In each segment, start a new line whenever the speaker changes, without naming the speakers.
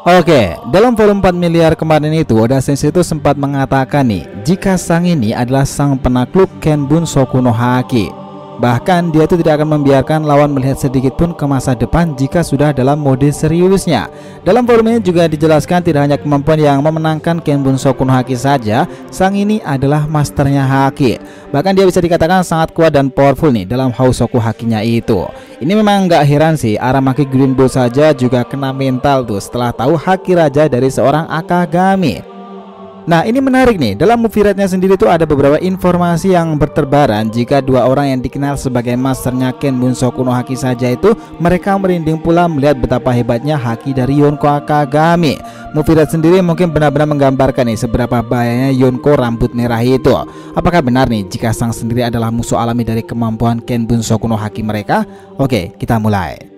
Oke, dalam volume 4 miliar kemarin itu Oda Sensei itu sempat mengatakan nih, jika sang ini adalah sang penakluk Kenbun Sokuno Haki. Bahkan dia itu tidak akan membiarkan lawan melihat sedikit pun ke masa depan jika sudah dalam mode seriusnya. Dalam volume ini juga dijelaskan tidak hanya kemampuan yang memenangkan Kenbun Sokuno Haki saja, sang ini adalah masternya Haki. Bahkan dia bisa dikatakan sangat kuat dan powerful nih dalam Hausoku Hakinya itu. Ini memang nggak heran sih, Aramaki Green Bull saja juga kena mental tuh setelah tahu Haki Raja dari seorang Akagami. Nah, ini menarik nih, dalam movie rate-nya sendiri tuh ada beberapa informasi yang berterbaran jika dua orang yang dikenal sebagai masternya Kenbun Sokuno Haki saja itu mereka merinding pula melihat betapa hebatnya haki dari Yonko Akagami. Movie rate sendiri mungkin benar-benar menggambarkan nih seberapa bahayanya Yonko rambut merah itu. Apakah benar nih jika sang sendiri adalah musuh alami dari kemampuan Kenbun Sokuno Haki mereka? Oke, kita mulai.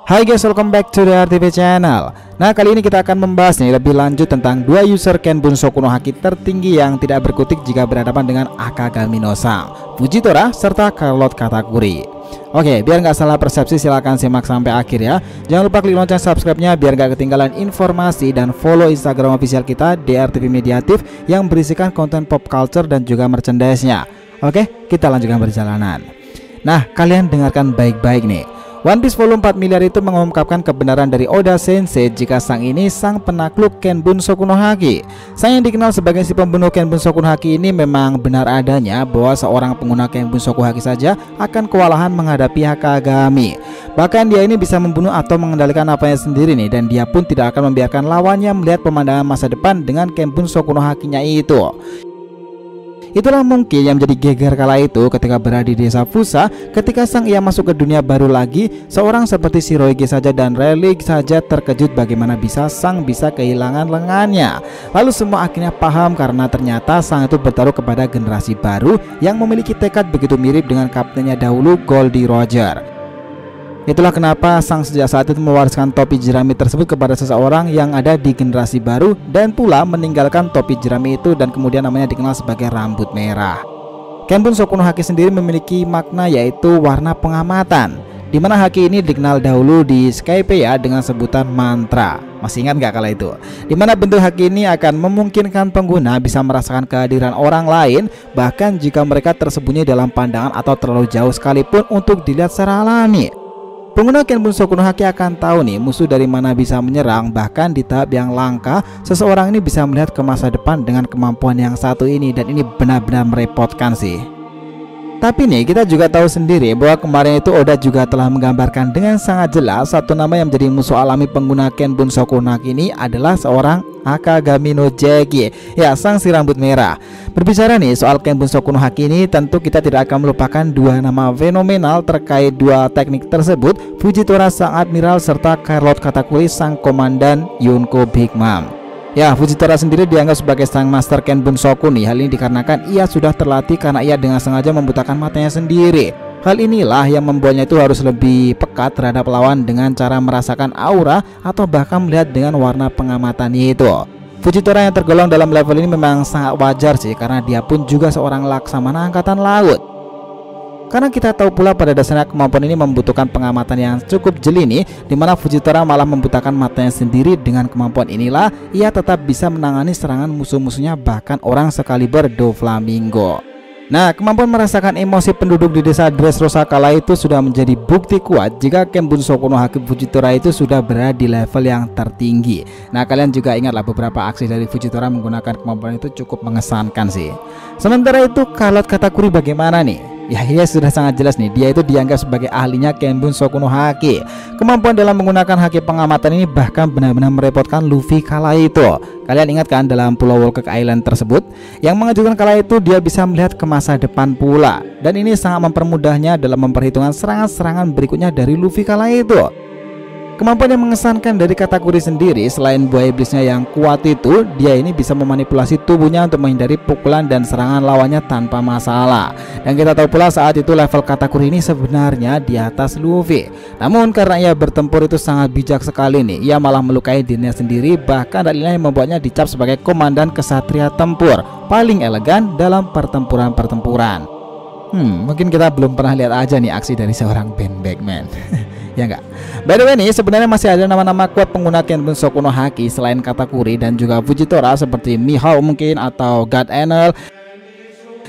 Hai guys, welcome back to the RTV channel. Nah, kali ini kita akan membahas nih lebih lanjut tentang dua user Kenbun Sokuno Haki tertinggi yang tidak berkutik jika berhadapan dengan Akagami no Sang, Fujitora serta Charlotte Katakuri. Oke, biar nggak salah persepsi silahkan simak sampai akhir ya. Jangan lupa klik lonceng subscribe-nya biar nggak ketinggalan informasi, dan follow Instagram official kita DRTV Mediatif yang berisikan konten pop culture dan juga merchandise-nya. Oke, kita lanjutkan perjalanan. Nah, kalian dengarkan baik-baik nih. One Piece volume 4 miliar itu mengungkapkan kebenaran dari Oda Sensei jika sang ini sang penakluk Kenbun Sokuno Haki. Sang yang dikenal sebagai si pembunuh Kenbun Sokuno Haki ini memang benar adanya bahwa seorang pengguna Kenbun Sokuno Haki saja akan kewalahan menghadapi Akagami. Bahkan dia ini bisa membunuh atau mengendalikan apanya sendiri nih, dan dia pun tidak akan membiarkan lawannya melihat pemandangan masa depan dengan Kenbun Sokuno Hakinya itu. Itulah mungkin yang menjadi geger kala itu ketika berada di desa Fusa. Ketika sang ia masuk ke dunia baru lagi, seorang seperti Shirohige saja dan Rayleigh saja terkejut bagaimana bisa sang bisa kehilangan lengannya. Lalu semua akhirnya paham karena ternyata sang itu bertaruh kepada generasi baru yang memiliki tekad begitu mirip dengan kaptennya dahulu, Goldie Roger. Itulah kenapa sang sejak saat itu mewariskan topi jerami tersebut kepada seseorang yang ada di generasi baru, dan pula meninggalkan topi jerami itu dan kemudian namanya dikenal sebagai rambut merah. Kenbun Sokuno Haki sendiri memiliki makna yaitu warna pengamatan, di mana haki ini dikenal dahulu di Skype ya dengan sebutan mantra. Masih ingat nggak kala itu? Di mana bentuk haki ini akan memungkinkan pengguna bisa merasakan kehadiran orang lain, bahkan jika mereka tersembunyi dalam pandangan atau terlalu jauh sekalipun untuk dilihat secara alami. Pengguna Kenbun Sokuno Haki akan tahu nih musuh dari mana bisa menyerang. Bahkan di tahap yang langka, seseorang ini bisa melihat ke masa depan dengan kemampuan yang satu ini, dan ini benar-benar merepotkan sih. Tapi nih kita juga tahu sendiri bahwa kemarin itu Oda juga telah menggambarkan dengan sangat jelas satu nama yang menjadi musuh alami pengguna Kenbun Sokuno Haki ini adalah seorang Akagami no Jegi, ya, sang si rambut merah. Berbicara nih soal Kenbun Sokuno Haki ini, tentu kita tidak akan melupakan dua nama fenomenal terkait dua teknik tersebut, Fujitora sang admiral serta Charlotte Katakuri sang komandan Yonko Big Mom. Ya, Fujitora sendiri dianggap sebagai sang master Kenbun Soku nih. Hal ini dikarenakan ia sudah terlatih karena ia dengan sengaja membutakan matanya sendiri. Hal inilah yang membuatnya itu harus lebih pekat terhadap lawan dengan cara merasakan aura atau bahkan melihat dengan warna pengamatannya itu. Fujitora yang tergolong dalam level ini memang sangat wajar sih, karena dia pun juga seorang laksamana angkatan laut. Karena kita tahu pula pada dasarnya kemampuan ini membutuhkan pengamatan yang cukup jeli nih, dimana Fujitora malah membutakan matanya sendiri. Dengan kemampuan inilah ia tetap bisa menangani serangan musuh-musuhnya, bahkan orang sekaliber Doflamingo. Nah, kemampuan merasakan emosi penduduk di desa Dressrosa kala itu sudah menjadi bukti kuat jika Kenbun Sokuno Haki Fujitora itu sudah berada di level yang tertinggi. Nah, kalian juga ingatlah beberapa aksi dari Fujitora menggunakan kemampuan itu cukup mengesankan sih. Sementara itu Charlotte Katakuri bagaimana nih? Ya, sudah sangat jelas nih, dia itu dianggap sebagai ahlinya Kenbun Sokuno Haki. Kemampuan dalam menggunakan haki pengamatan ini bahkan benar-benar merepotkan Luffy kala itu. Kalian ingat kan dalam Pulau Wolcake Island tersebut? Yang mengejutkan kala itu dia bisa melihat ke masa depan pula, dan ini sangat mempermudahnya dalam memperhitungkan serangan-serangan berikutnya dari Luffy kala itu. Kemampuan yang mengesankan dari Katakuri sendiri, selain buah iblisnya yang kuat itu, dia ini bisa memanipulasi tubuhnya untuk menghindari pukulan dan serangan lawannya tanpa masalah. Dan kita tahu pula saat itu level Katakuri ini sebenarnya di atas Luffy. Namun karena ia bertempur itu sangat bijak sekali nih, ia malah melukai dirinya sendiri, bahkan hal ini yang membuatnya dicap sebagai komandan kesatria tempur paling elegan dalam pertempuran-pertempuran. Mungkin kita belum pernah lihat aja nih aksi dari seorang Ben Beckman. Ya enggak? By the way nih, sebenarnya masih ada nama-nama kuat pengguna Kenbun Soku no Haki selain Katakuri dan juga Fujitora seperti Mihawk mungkin atau God Enel.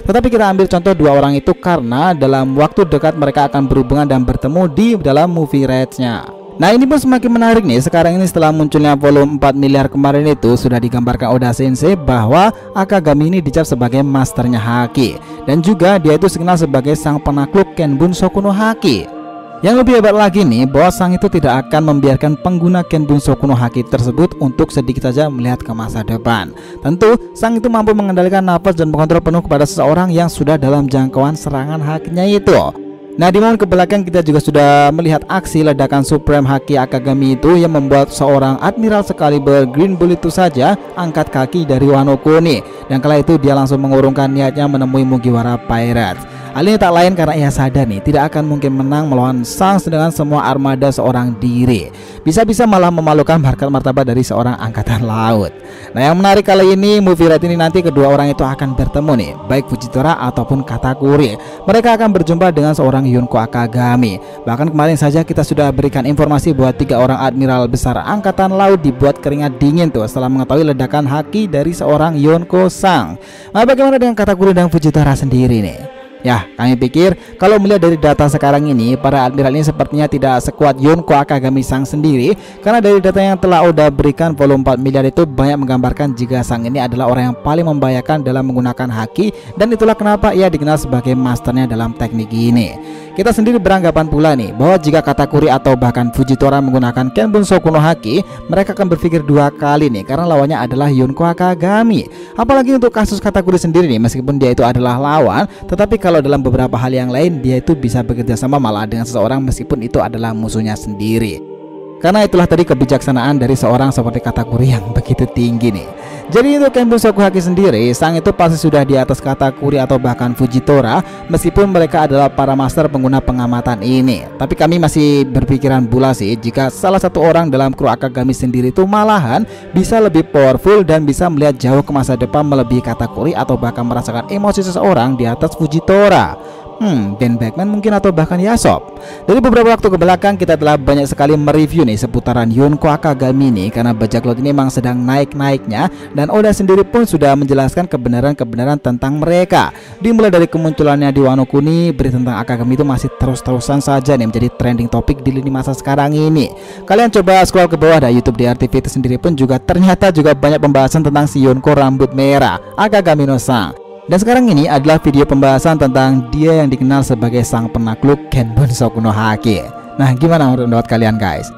Tetapi kita ambil contoh dua orang itu karena dalam waktu dekat mereka akan berhubungan dan bertemu di dalam movie Reds-nya. Nah ini pun semakin menarik nih. Sekarang ini setelah munculnya volume 4 miliar kemarin itu sudah digambarkan Oda Sensei bahwa Akagami ini dicap sebagai masternya Haki, dan juga dia itu dikenal sebagai sang penakluk Kenbun Soku no Haki. Yang lebih hebat lagi nih, bahwa sang itu tidak akan membiarkan pengguna Kenbun Soku no Haki tersebut untuk sedikit saja melihat ke masa depan. Tentu sang itu mampu mengendalikan nafas dan mengontrol penuh kepada seseorang yang sudah dalam jangkauan serangan hakinya itu. Nah di momen kebelakang kita juga sudah melihat aksi ledakan Supreme Haki Akagami itu yang membuat seorang Admiral sekaliber Green Bull itu saja angkat kaki dari Wano Kuni, dan kala itu dia langsung mengurungkan niatnya menemui Mugiwara Pirates. Hal ini tak lain karena ia sadar nih tidak akan mungkin menang melawan Shanks dengan semua armada seorang diri. Bisa-bisa malah memalukan harkat martabat dari seorang angkatan laut. Nah yang menarik kali ini movie Red ini nanti kedua orang itu akan bertemu nih, baik Fujitora ataupun Katakuri. Mereka akan berjumpa dengan seorang Yonko Akagami. Bahkan kemarin saja kita sudah berikan informasi bahwa 3 orang admiral besar angkatan laut dibuat keringat dingin tuh setelah mengetahui ledakan haki dari seorang Yonko Sang. Nah bagaimana dengan Katakuri dan Fujitora sendiri nih? Ya, kami pikir kalau melihat dari data sekarang ini, para admiral ini sepertinya tidak sekuat Yonko Akagami Sang sendiri, karena dari data yang telah Oda berikan volume 4 miliar itu banyak menggambarkan jika Sang ini adalah orang yang paling membahayakan dalam menggunakan haki, dan itulah kenapa ia dikenal sebagai masternya dalam teknik ini. Kita sendiri beranggapan pula nih bahwa jika Katakuri atau bahkan Fujitora menggunakan Kenbun Soku no Haki, mereka akan berpikir 2 kali nih karena lawannya adalah Yonko Akagami. Apalagi untuk kasus Katakuri sendiri nih, meskipun dia itu adalah lawan, tetapi kalau dalam beberapa hal yang lain dia itu bisa bekerja sama malah dengan seseorang meskipun itu adalah musuhnya sendiri. Karena itulah tadi kebijaksanaan dari seorang seperti Katakuri yang begitu tinggi nih. Jadi untuk Kenbun Soku Haki sendiri, Sang itu pasti sudah di atas Katakuri atau bahkan Fujitora, meskipun mereka adalah para master pengguna pengamatan ini. Tapi kami masih berpikiran bula sih jika salah satu orang dalam kru Akagami sendiri itu malahan bisa lebih powerful dan bisa melihat jauh ke masa depan melebihi Katakuri atau bahkan merasakan emosi seseorang di atas Fujitora. Ben Beckman mungkin atau bahkan Yasop. Dari beberapa waktu ke belakang kita telah banyak sekali mereview nih seputaran Yonko Akagami nih, karena bajak laut ini memang sedang naik-naiknya, dan Oda sendiri pun sudah menjelaskan kebenaran-kebenaran tentang mereka. Dimulai dari kemunculannya di Wano Kuni, berita tentang Akagami itu masih terus-terusan saja nih menjadi trending topik di lini masa sekarang ini. Kalian coba scroll ke bawah, ada YouTube DRTV itu sendiri pun juga ternyata juga banyak pembahasan tentang si Yonko rambut merah Akagami no Sang. Dan sekarang ini adalah video pembahasan tentang dia yang dikenal sebagai sang penakluk Kenbun Soku no Haki. Nah gimana menurut kalian guys?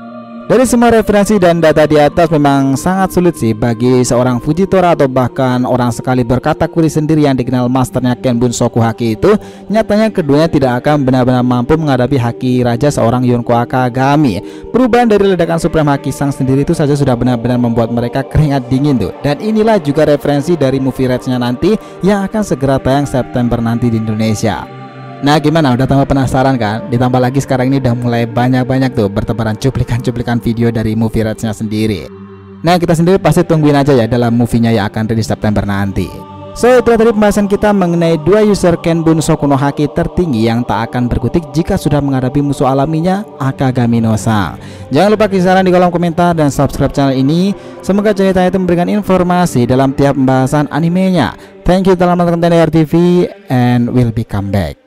Dari semua referensi dan data di atas memang sangat sulit sih bagi seorang Fujitora atau bahkan orang sekaliber Katakuri sendiri yang dikenal masternya Kenbun Soku Haki itu, nyatanya keduanya tidak akan benar-benar mampu menghadapi haki raja seorang Yonko Akagami. Perubahan dari ledakan Supreme Haki Sang sendiri itu saja sudah benar-benar membuat mereka keringat dingin tuh. Dan inilah juga referensi dari movie Reds-nya nanti yang akan segera tayang September nanti di Indonesia. Nah gimana, udah tambah penasaran kan? Ditambah lagi sekarang ini udah mulai banyak-banyak tuh bertebaran cuplikan-cuplikan video dari movie Reds-nya sendiri. Nah kita sendiri pasti tungguin aja ya dalam movie-nya yang akan rilis September nanti. So itulah tadi pembahasan kita mengenai 2 user Kenbun Soku no Haki tertinggi yang tak akan berkutik jika sudah menghadapi musuh alaminya Akagami no Sang. Jangan lupa kasih saran di kolom komentar dan subscribe channel ini. Semoga ceritanya itu memberikan informasi dalam tiap pembahasan animenya. Thank you telah menonton DRTV and we'll be come back.